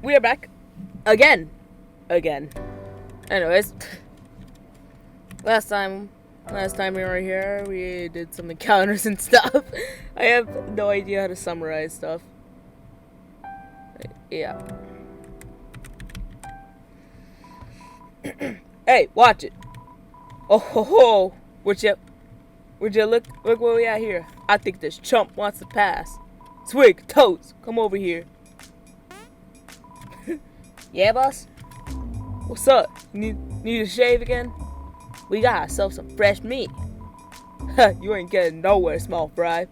We are back again. Anyways, last time we were here, we did some encounters and stuff. I have no idea how to summarize stuff. Yeah. Hey, watch it. Oh ho ho! Would you look where we at here? I think this chump wants to pass. Swig, Toes, come over here. Yeah, boss? What's up? Need a shave again? We got ourselves some fresh meat. You ain't getting nowhere, small fry.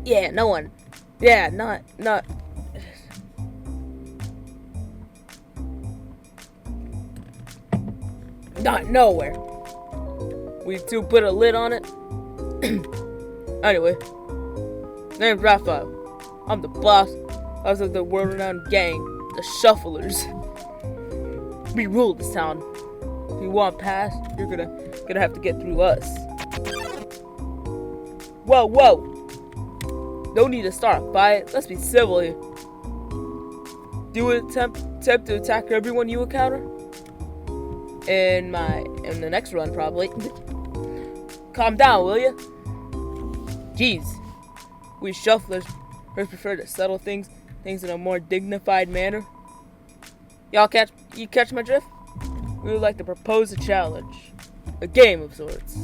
Yeah, no one. Yeah, not. Not nowhere. We two put a lid on it. Anyway, name's Raphael. I'm the boss of the world-renowned gang, the Shufflers. We rule this town. If you want past, you're gonna have to get through us. Whoa! No need to start a fight. Let's be civil here. Do you attempt to attack everyone you encounter? In the next run, probably. Calm down, will you? Jeez, we Shufflers prefer to settle things in a more dignified manner. Y'all catch my drift? We would like to propose a challenge, a game of sorts.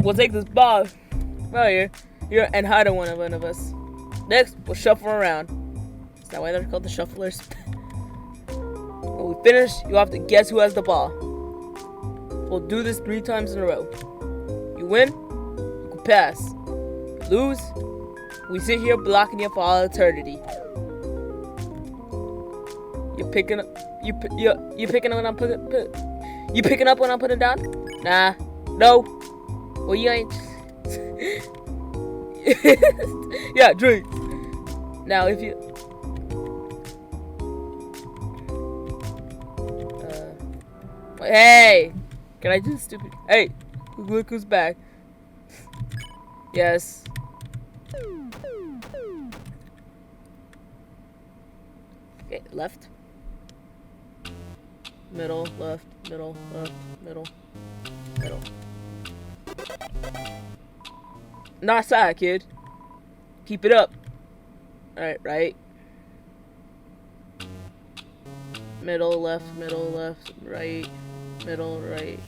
We'll take this ball right here and hide on one of us. Next, we'll shuffle around. Is that why they're called the Shufflers? When we finish, you'll have to guess who has the ball. We'll do this 3 times in a row. You win, you can pass. You lose, we sit here blocking you for all eternity. You picking up when I'm putting down? Nah, no. Well, you ain't. Yeah, drink. Now, if you. Hey! Can I do stupid? Hey! Look who's back. Yes. Okay, left. Middle, left, middle, left, middle. Not sad, kid. Keep it up. Alright, right. Middle, left, right. Middle, right.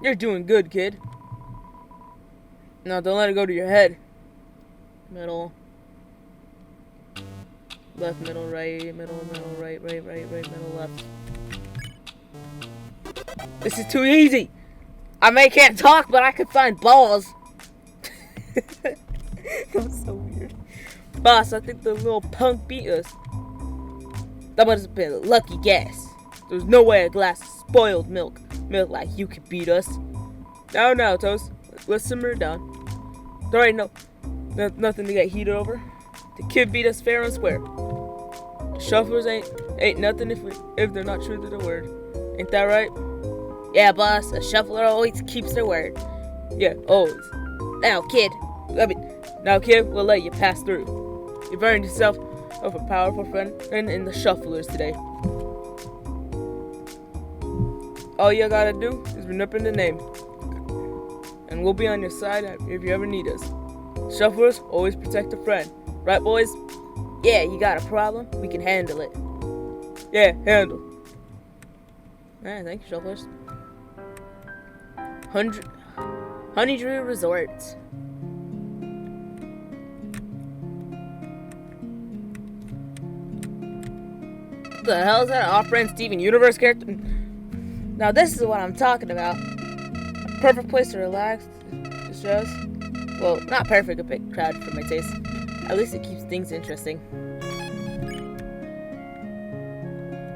You're doing good, kid. Now don't let it go to your head. Middle. Left, middle, right, middle, right, middle, left. This is too easy. I can't talk, but I can find balls. That was so weird. Boss, I think the little punk beat us. That must have been a lucky guess. There's no way a glass of spoiled milk like you could beat us. Now, Toast. Let's simmer it down. There ain't nothing to get heated over. The kid beat us fair and square. Shufflers ain't nothing if they're not true to their word. Ain't that right? Yeah, boss. A shuffler always keeps their word. Yeah, always. Now, kid, we'll let you pass through. You've earned yourself a powerful friend in the Shufflers today. All you gotta do is remember the name, and we'll be on your side if you ever need us. Shufflers always protect a friend, right, boys? Yeah, you got a problem? We can handle it. Yeah, handle. Alright, thank you, Shufflers. Honeydrew Resort. What the hell is that? An off-brand Steven Universe character? Now this is what I'm talking about. A perfect place to relax, distress. Well, not perfect, a bit crowded for my taste. At least it keeps things interesting.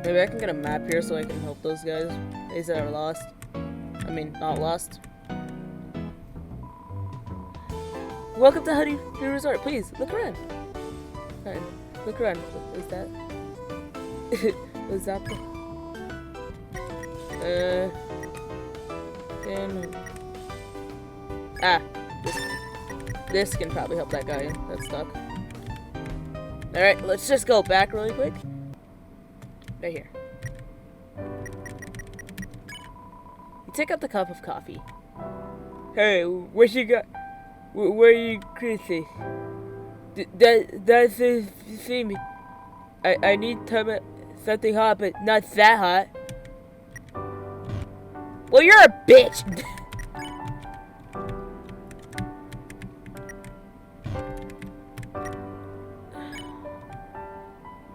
Maybe I can get a map here so I can help those guys. They said are lost. I mean, not lost. Welcome to Honeydrew Resort. Please, look around. Alright, look around. What is that? What's that? Ah, this can probably help that guy that's stuck. Alright, let's just go back really quick. Right here. You take out the cup of coffee. Hey, what you got? Where you Chrissy? That's see me. I need something hot, but not that hot. Well, you're a bitch.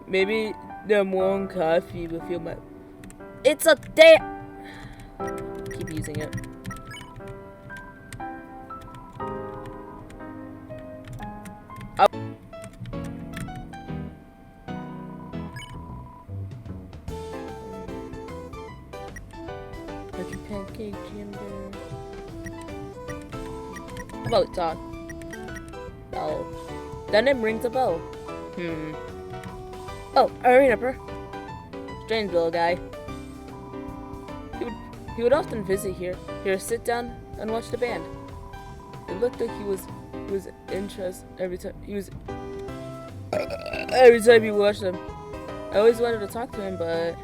Maybe the warm coffee will feel my. It's a damn. Keep using it. Pancake chamber. How about talk? Bell. That name rings a bell. Oh, I remember. Strange little guy. He would often visit here, sit down and watch the band. It looked like he was interested every time he watched them. I always wanted to talk to him, but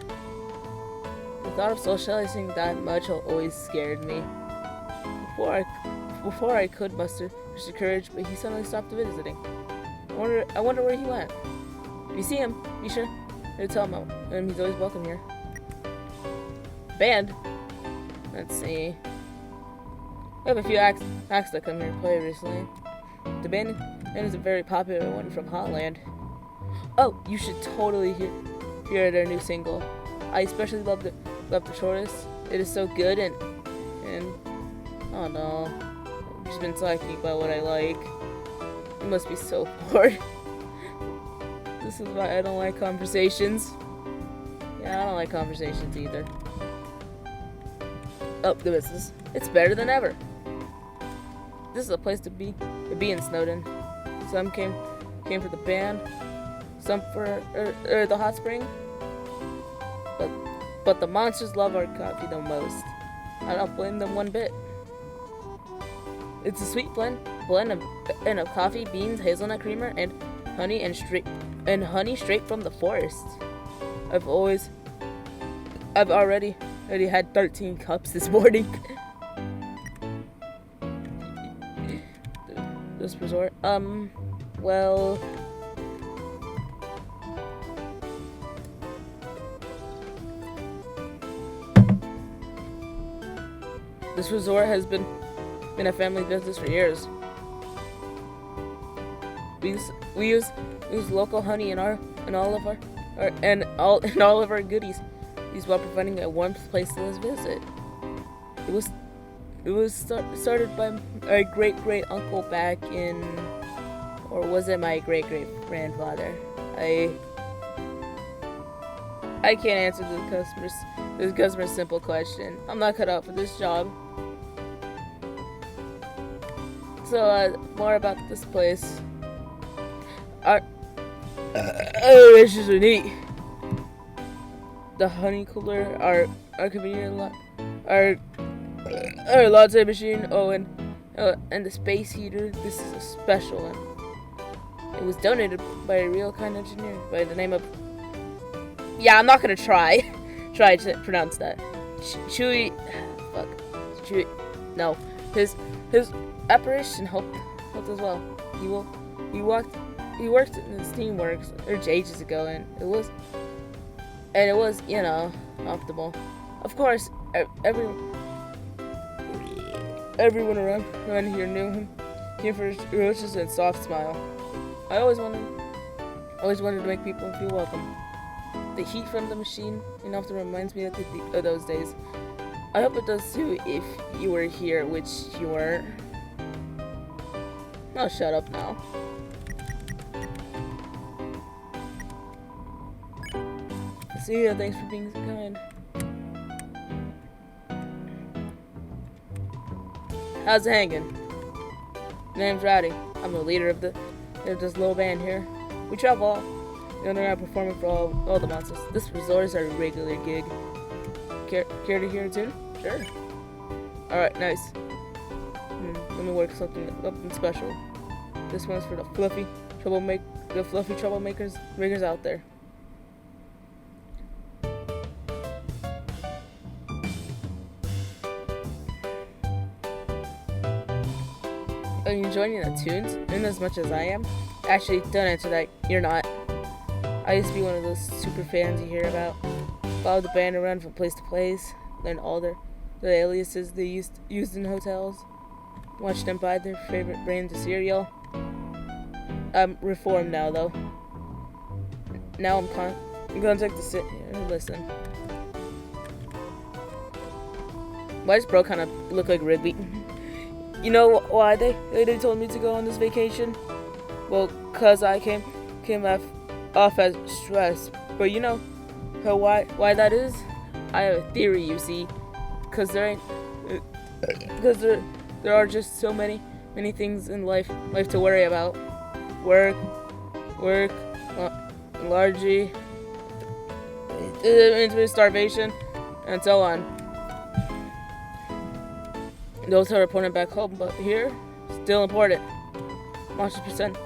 the thought of socializing that much always scared me. Before I could muster the courage, but he suddenly stopped visiting. I wonder where he went. If you see him, be sure to tell him he's always welcome here. Band? Let's see. We have a few acts that come here to play recently. The band is a very popular one from Holland. Oh, you should totally hear their new single. I especially love the chorus. It is so good and oh no, I've just been talking about what I like. It must be so bored. This is why I don't like conversations. Yeah, I don't like conversations either. Oh, the business. It's better than ever. This is a place to be in Snowden. Some came for the band, some for the hot spring. But the monsters love our coffee the most. I don't blame them one bit. It's a sweet blend of coffee, beans, hazelnut creamer, and honey straight from the forest. I've already had 13 cups this morning. This resort. Well. This resort has been a family business for years. We use local honey in all of our goodies. These while providing a warm place to visit. It was started by my great uncle back in, or was it my great grandfather? I can't answer the customer's simple question. I'm not cut out for this job. So more about this place. It's just neat. The honey cooler, our convenient our latte machine, and the space heater. This is a special one. It was donated by a real kind engineer by the name of. Yeah, I'm not gonna try to pronounce that. Chewy. Fuck. Chewy. No. His apparition helped as well. He worked in the steamworks ages ago, and it was optimal. Of course, everyone around here knew him for his ferocious and soft smile. I always wanted to make people feel welcome. The heat from the machine often reminds me of those days. I hope it does too if you were here, which you weren't. Oh, shut up now. See ya, thanks for being so kind. How's it hanging? Name's Rowdy. I'm the leader of this little band here. We travel all the underground performing for all the monsters. This resort is our regular gig. Care to hear a tune? Sure. Alright, nice. let me work something special. This one's for the fluffy troublemakers riggers out there. Are you enjoying the tunes in as much as I am? Actually, don't answer that. You're not. I used to be one of those super fans you hear about. Followed the band around from place to place. Learned all the aliases they used in hotels. Watched them buy their favorite brand of cereal. I'm reformed now, though. Now I'm gonna take the sit here and listen. Why does bro kind of look like Ridley? You know why they told me to go on this vacation? Well, cause I came off as stressed. But you know why that is? I have a theory, you see. Cause there are just so many things in life to worry about. Work, allergy, starvation, and so on. Those are important back home, but here, still important. Monsters percent,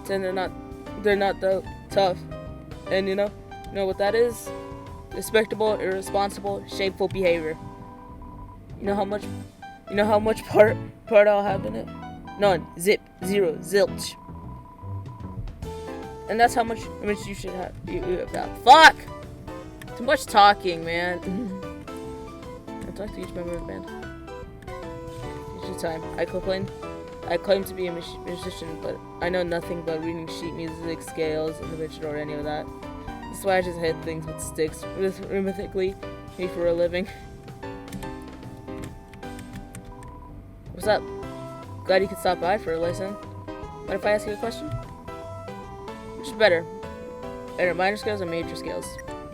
they're not that tough. And you know what that is? Respectable, irresponsible, shameful behavior. You know how much part I'll have in it? None, zip, zero, zilch. And that's how much you should have. Fuck! Too much talking, man. I talk to each member of the band. Each time. I claim to be a musician, but I know nothing but reading sheet music, scales, intervention, or any of that. That's why I just hit things with sticks rhythmically for a living. What's up? Glad you could stop by for a listen. Mind if I ask you a question? Which is better? Minor scales or major scales?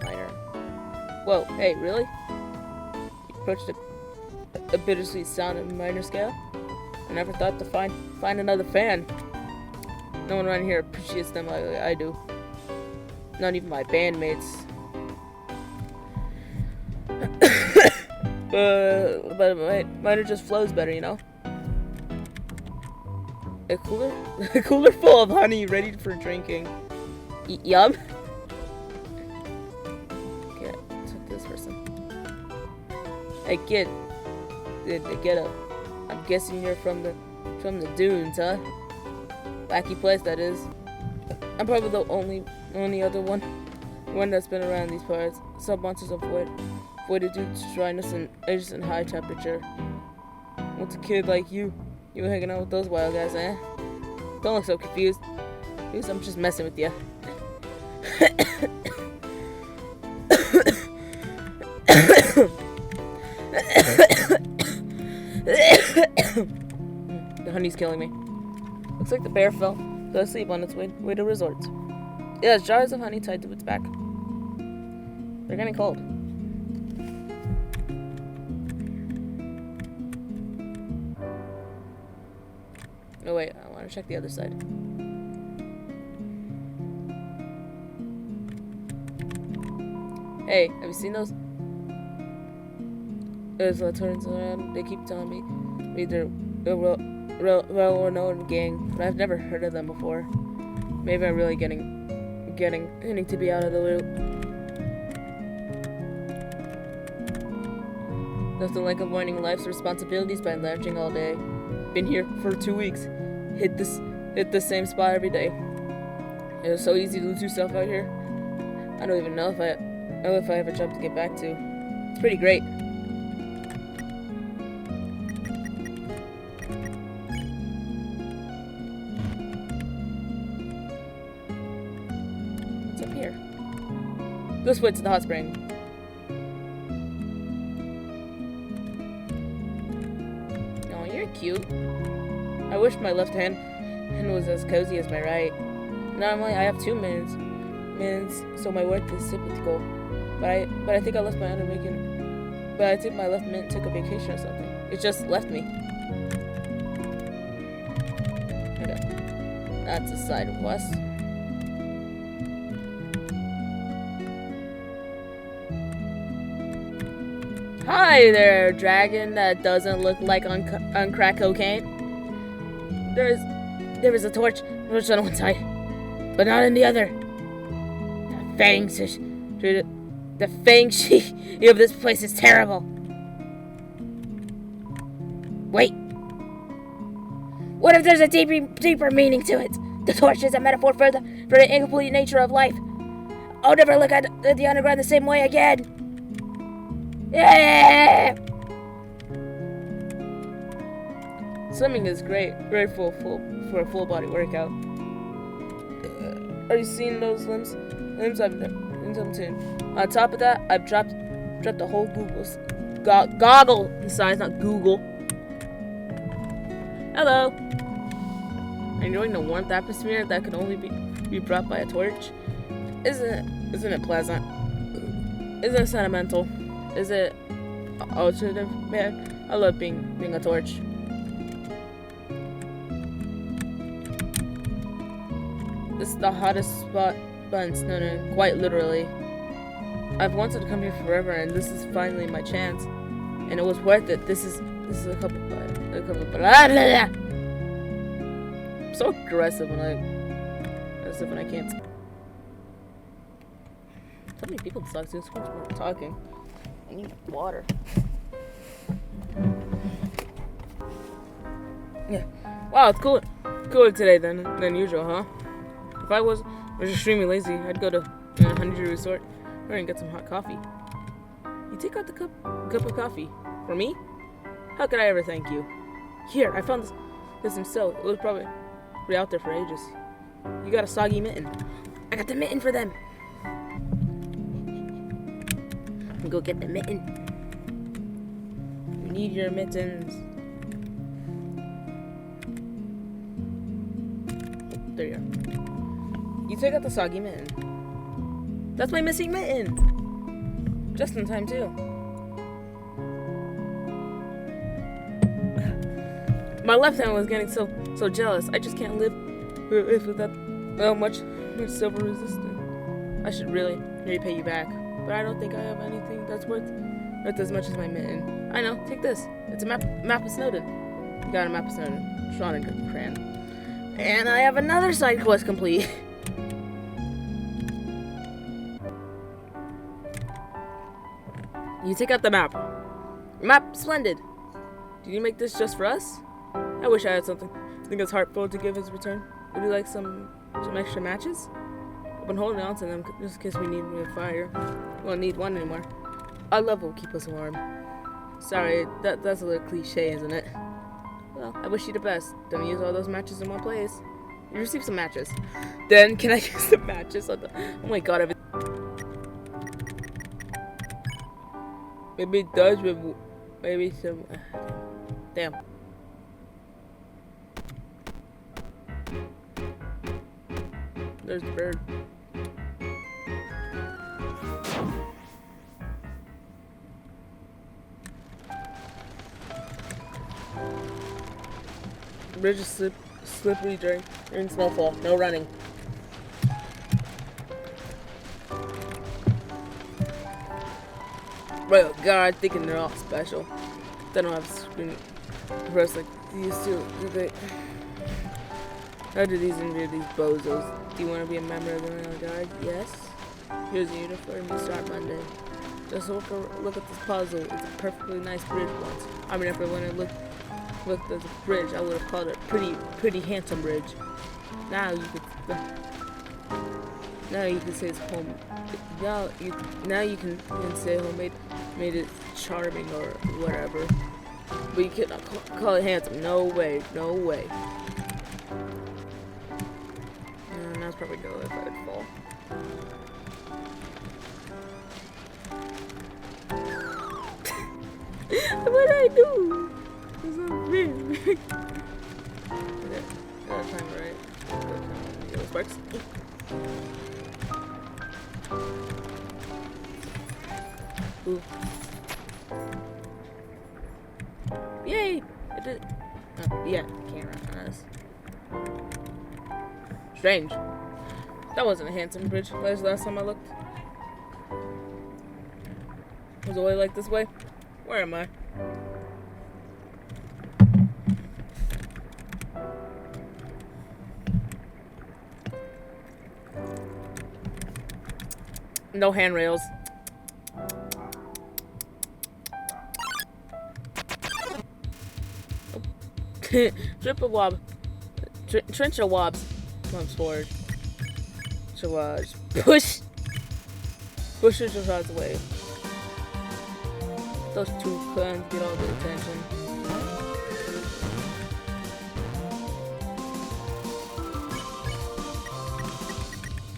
Minor. Whoa, hey, really? You approached a bittersweet sound in minor scale? I never thought to find another fan. No one around here appreciates them like I do. Not even my bandmates. But minor just flows better, you know? A cooler full of honey ready for drinking. Yum. Okay, took this person. Hey kid, get up. I'm guessing you're from the dunes, huh? Wacky place that is. I'm probably the only other one that's been around these parts. Some monsters avoided due to dryness and ages and high temperature. What's a kid like you hanging out with those wild guys, eh? Don't look so confused. I'm just messing with you. The honey's killing me. Looks like the bear fell asleep on its way to resort. It has jars of honey tied to its back. They're getting cold. Oh wait, I want to check the other side. Hey, have you seen those? As I turns around, they keep telling me they're a well-known gang, but I've never heard of them before. Maybe I'm really getting to be out of the loop. Nothing like avoiding life's responsibilities by lounging all day. Been here for 2 weeks. Hit the same spot every day. It was so easy to lose yourself out here. I don't even know if I have a job to get back to. It's pretty great. What's up here? This way to the hot spring. Oh, you're cute. I wish my left hand was as cozy as my right. Normally I have 2 minutes, so my work is typical. But I think I left my other weekend. But I think my left mint took a vacation or something. It just left me. Okay, that's the side of west. Hi there, dragon that doesn't look like on crack cocaine. There is a torch on one side, but not on the other. The feng shui of this place is terrible. Wait. What if there's a deeper meaning to it? The torch is a metaphor for the incomplete nature of life. I'll never look at the underground the same way again. Yeah! Swimming is great for a full body workout. Are you seeing those limbs? Limbs I've done too. On top of that, I've dropped the whole goggle size, not Google. Hello. Enjoying the warmth atmosphere that can only be brought by a torch? Isn't it pleasant? Isn't it sentimental? Is it alternative? Man, I love being a torch. This is the hottest spot in Snowden, quite literally. I've wanted to come here forever, and this is finally my chance. And it was worth it. This is a couple. Blah, blah, blah. I'm so aggressive when I can't. So many people talk to. We're talking. I need water. Yeah. Wow, it's cooler today than usual, huh? If I was extremely lazy, I'd go to a Honeydew Resort and get some hot coffee. You take out the cup of coffee for me? How could I ever thank you? Here, I found this himself. It was probably out there for ages. You got a soggy mitten. I got the mitten for them. Go get the mitten. You need your mittens. There you are. You take out the soggy mitten. That's my missing mitten. Just in time too. My left hand was getting so jealous. I just can't live without much silver resistant. I should really repay you back, but I don't think I have anything that's worth as much as my mitten. I know. Take this. It's a map of Snowden. You got a map of Snowden. Schrodinger cran. And I have another side quest complete. You take out the map. Map, splendid. Did you make this just for us? I wish I had something as heartfelt to give as return. Would you like some extra matches? I've been holding on to them just in case we need a fire. We won't need one anymore. Our love will keep us warm. Sorry, that's a little cliche, isn't it? Well, I wish you the best. Don't use all those matches in one place. You received some matches. Then, can I use the matches on the... Oh my god, maybe it does with... Maybe some... Damn. There's the bird. Bridge is slippery during snowfall. No running. Well, God, thinking they're all special. They don't have screen rest like these two, do they? How do these invade these bozos? Do you want to be a member of the Royal Guard? Yes. Here's your uniform. You start Monday. Just look at this puzzle. It's a perfectly nice bridge once. I mean, if I when I looked at the bridge, I would have called it pretty handsome bridge. Now you can say it's home. Now you can say homemade, made it charming or whatever. But you cannot call it handsome. No way. No way. And that's probably go if I'd fall. What did I do? It's not fair. Okay, got time right. Yellow sparks. Ooh. Yay! I did it. Oh, yeah, camera on us. Strange. That wasn't a handsome bridge. That was the last time I looked. Was it way like this way? Where am I? No handrails. Triple wob. Trencher wobs. Comes forward. So, just push. Pushes your shots away. Those two clans get all the attention.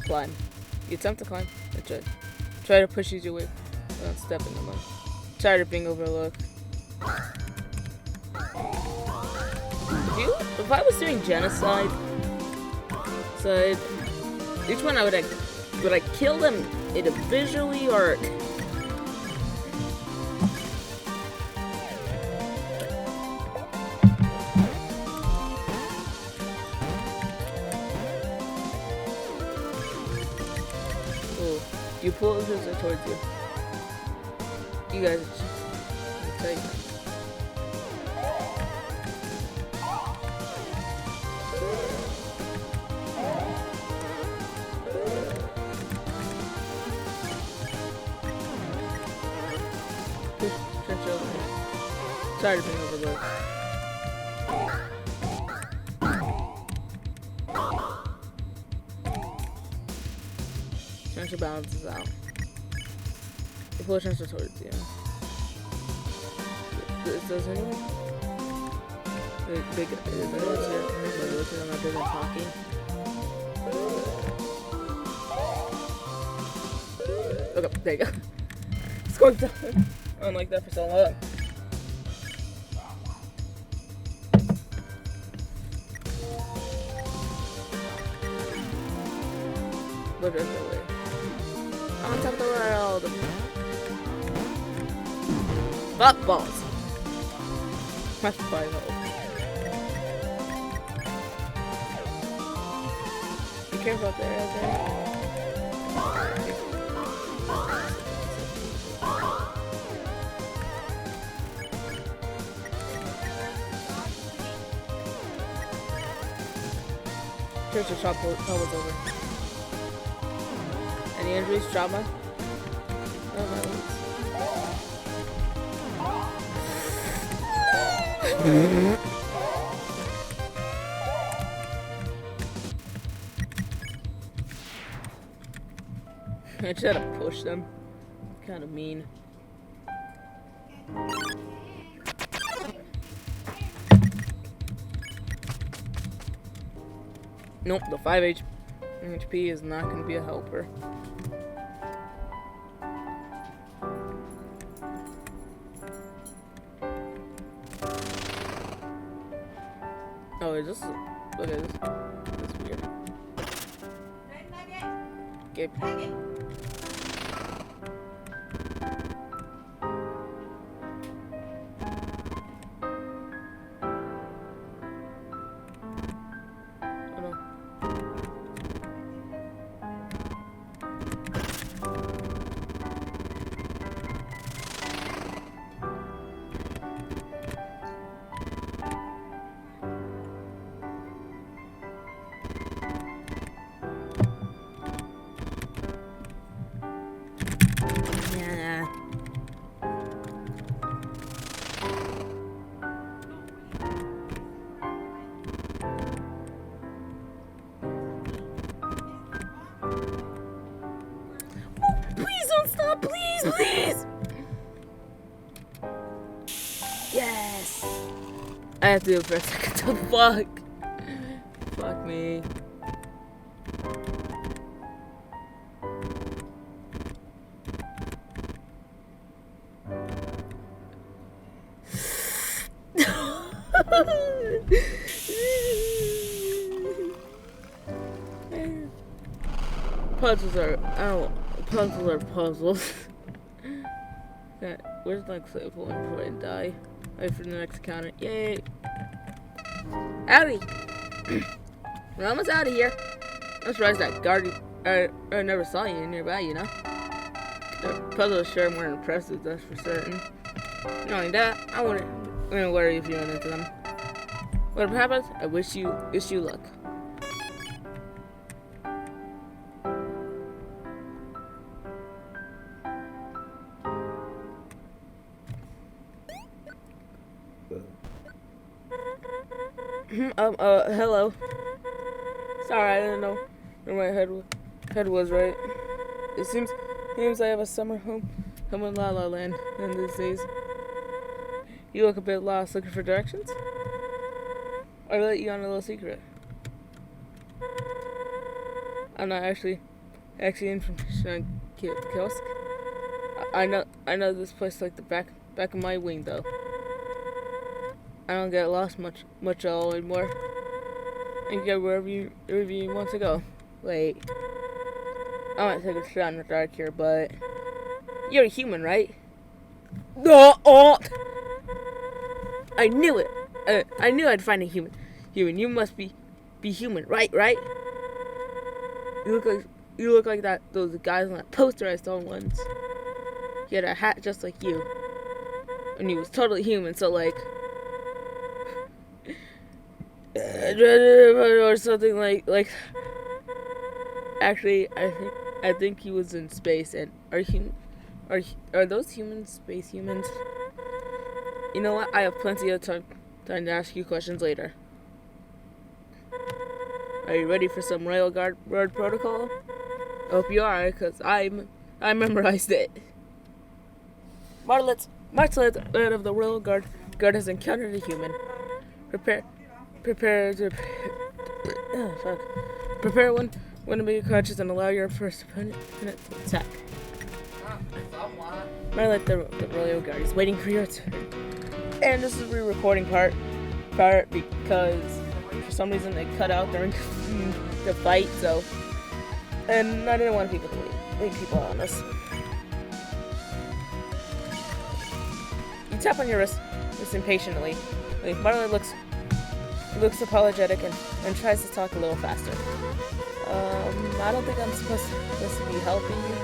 Climb. You attempt to climb. Try to push you away. Don't step in the mud. Tired of being overlooked. If I was doing genocide, so each one would I kill them individually or? Oh, you pull the scissors towards you. You guys, I'll tell you. Tired of being overlooked. Trencher balances out. You pull Trencher towards you. Does anyone? Big. Is anyone here? Looking at my big and talking. Okay, there you go. It's going down. I don't like that for so long. What is the way? On top of the world. Fuck balls. That's fine. Be careful up there, okay? Church of shop was over. Any injuries, trauma? No violence. I try to push them. Kind of mean. Nope, the 5 HP is not going to be a helper. Oh, is this? Look at this. This is weird. Okay. Please! Yes! I have to do it for a second. Fuck! Fuck me. Puzzles are puzzles. Where's my clip before I die? Wait for the next encounter. Yay! Howdy! We're almost out of here. I just realized that guard. I never saw you nearby, you know? The puzzle is sure more impressive, that's for certain. Knowing that, I wouldn't worry if you run into them. Whatever happens, I wish you luck. Hello. Sorry, I didn't know where my head was right. It seems I have a summer home in La La Land in these days. You look a bit lost, looking for directions? I'll let you on a little secret. I'm not actually in from kiosk. I know this place like the back of my wing though. I don't get lost much at all anymore. You can go wherever you want to go. Wait, I might take a shot in the dark here, but you're a human, right? Oh! I knew it. I knew I'd find a human. You must be human, right? You look like those guys on that poster I saw once. He had a hat just like you, and he was totally human. So like, or something like. Actually, I think he was in space. And are those humans space humans? You know what? I have plenty of time to ask you questions later. Are you ready for some railguard protocol? I hope you are, cause I memorized it. Martlet of the railguard has encountered a human. Prepare one to be conscious and allow your first opponent to attack. Martlet the railguard is waiting for your turn. And this is the re-recording part because for some reason they cut out during the fight, so. And I didn't want people to leave people out on this. You tap on your wrist impatiently. Marley looks apologetic and tries to talk a little faster. I don't think I'm supposed to be helping you,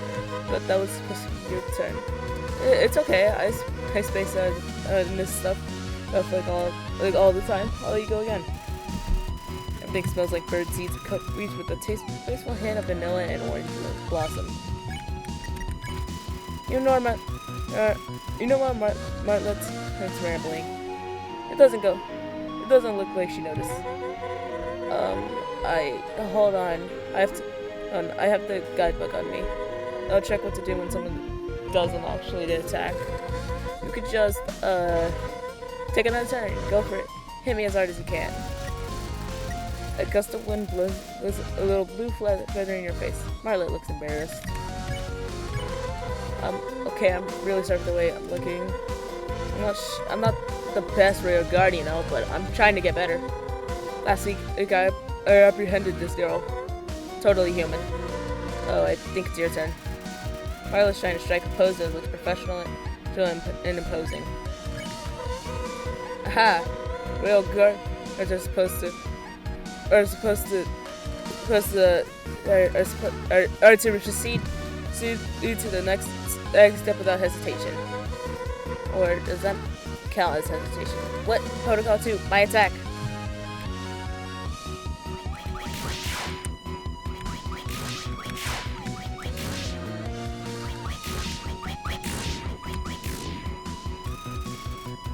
but that was supposed to be your turn. It's okay. I space out and miss stuff like all the time. I'll let you go again. Everything smells like bird seeds cooked with a tasteful hint of vanilla and orange blossom. You know what Martlet's rambling. It doesn't look like she noticed. Hold on. I have the guidebook on me. I'll check what to do when someone doesn't actually attack. You could just take another turn. Go for it. Hit me as hard as you can. A gust of wind blows a little blue feather in your face. Marlet looks embarrassed. Okay, I'm really sorry for the way I'm looking. I'm not the best rail guard, but I'm trying to get better. Last week, I apprehended this girl. Totally human. Oh, I think it's your turn. Marlet's trying to strike a pose that looks professional and imposing. Aha! Rail guards are supposed to proceed to the next step without hesitation. Or does that count as hesitation? What? Protocol 2, my attack.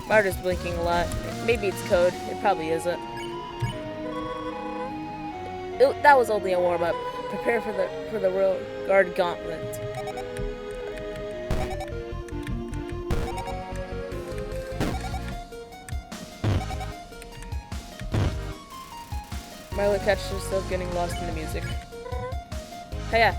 Marta's blinking a lot. Maybe it's code. It probably isn't. That was only a warm-up. Prepare for the real guard gauntlet. Marla catches herself getting lost in the music. Hiya.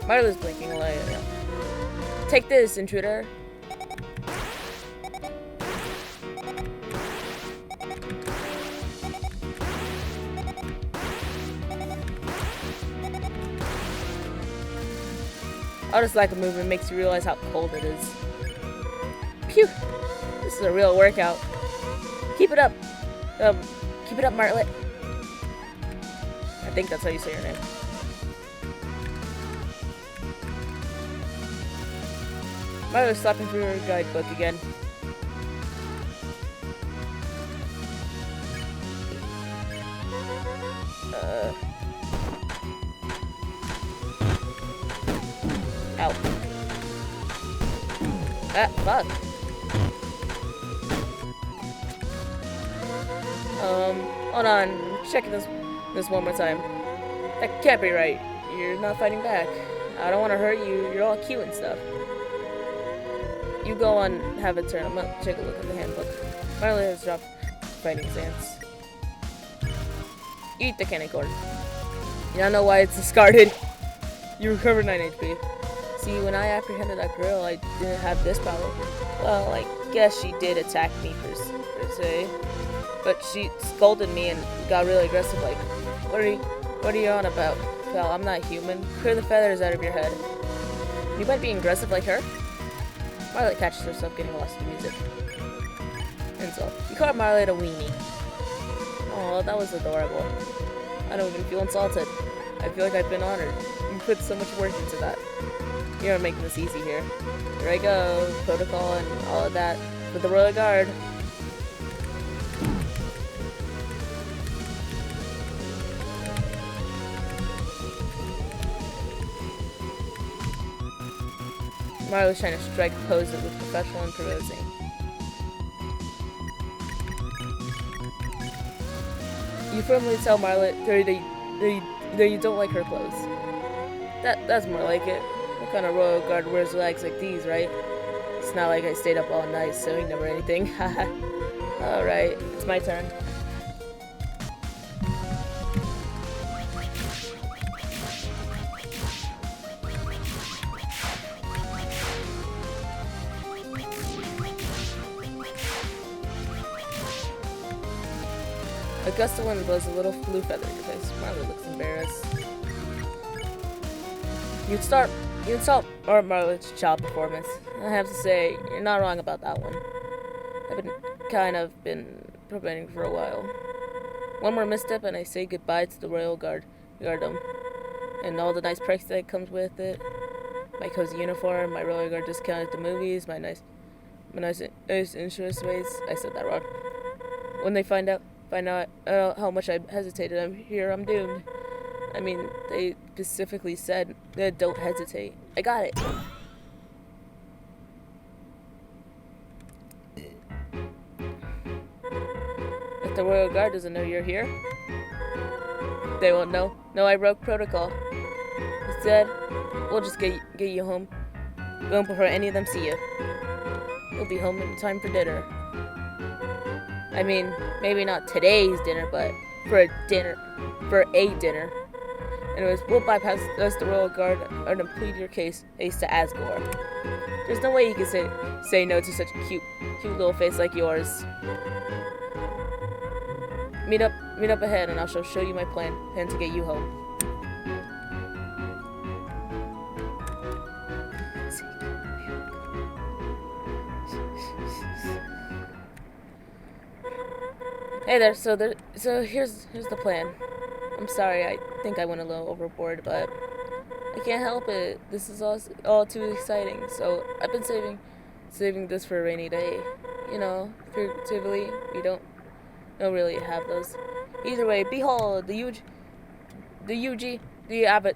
Marla's blinking a lot. Take this, intruder. I just like a movement makes you realize how cold it is. Phew! This is a real workout. Keep it up. Keep it up, Martlet. I think that's how you say your name. Martlet's slapping through her guidebook again. Ow. Ah, fuck. Hold on. Checking this one more time. That can't be right. You're not fighting back. I don't want to hurt you. You're all cute and stuff. You go on, have a turn. I'm gonna take a look at the handbook. Marley has dropped fighting stance. Eat the candy corn. You don't know why it's discarded. You recover 9 HP. See, when I apprehended that girl, I didn't have this problem. Well, I guess she did attack me per se. But she scolded me and got really aggressive, like, what are you on about? Well, I'm not human. Clear the feathers out of your head. You might be aggressive like her? Marley catches herself getting lost in music. Insult. You called Marley a weenie. Oh, that was adorable. I don't even feel insulted. I feel like I've been honored. You put so much work into that. You're making this easy here. Here I go. Protocol and all of that. For the Royal Guard. Marley's trying to strike a pose that was professional and proposing. You firmly tell Marley that you don't like her clothes. That's more like it. What kind of Royal Guard wears rags like these, right? It's not like I stayed up all night sewing them or anything. Alright, it's my turn. A gust of wind blows a little blue feather in your face. Marley looks embarrassed. You'd insult Marley's child performance. I have to say, you're not wrong about that one. I've been preparing for a while. One more misstep and I say goodbye to the Royal Guardom. And all the nice perks that comes with it. My cozy uniform, my Royal Guard discount at the movies, my nice insurance rates. I said that wrong. When they find out how much I hesitated, I'm doomed. I mean, they specifically said that don't hesitate. I got it. If the Royal Guard doesn't know you're here, they won't know. No, I broke protocol. Instead, we'll just get you home. Won't before any of them see you. You'll be home in time for dinner. I mean, maybe not today's dinner, but for a dinner. Anyways, we'll bypass the Royal Guard and plead your case to Asgore. There's no way you can say no to such a cute little face like yours. Meet up ahead, and I'll show you my plan to get you home. Hey there, so here's the plan. I'm sorry, I think I went a little overboard, but I can't help it. This is all too exciting. So I've been saving this for a rainy day. You know, figuratively, we don't really have those. Either way, behold the avatar.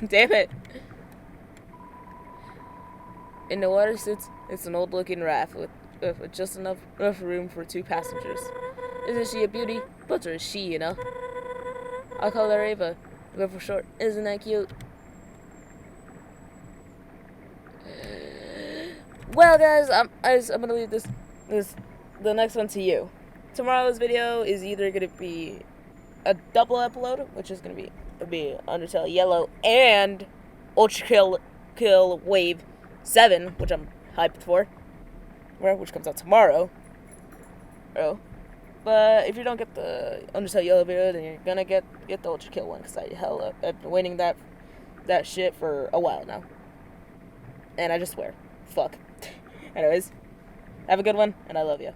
Damn it. In the water sits an old-looking raft with just enough room for 2 passengers. Isn't she a beauty? But is she, you know? I'll call her Ava, but for short. Isn't that cute? Well, guys, I'm gonna leave the next one to you. Tomorrow's video is either gonna be a double upload, which is gonna be Undertale Yellow and Ultra Kill Wave 7, which I'm hyped for, which comes out tomorrow. But if you don't get the Undertale Yellow video, then you're gonna get the Ultra Kill one, because I've been waiting that shit for a while now. And I just swear. Fuck. Anyways, have a good one, and I love you.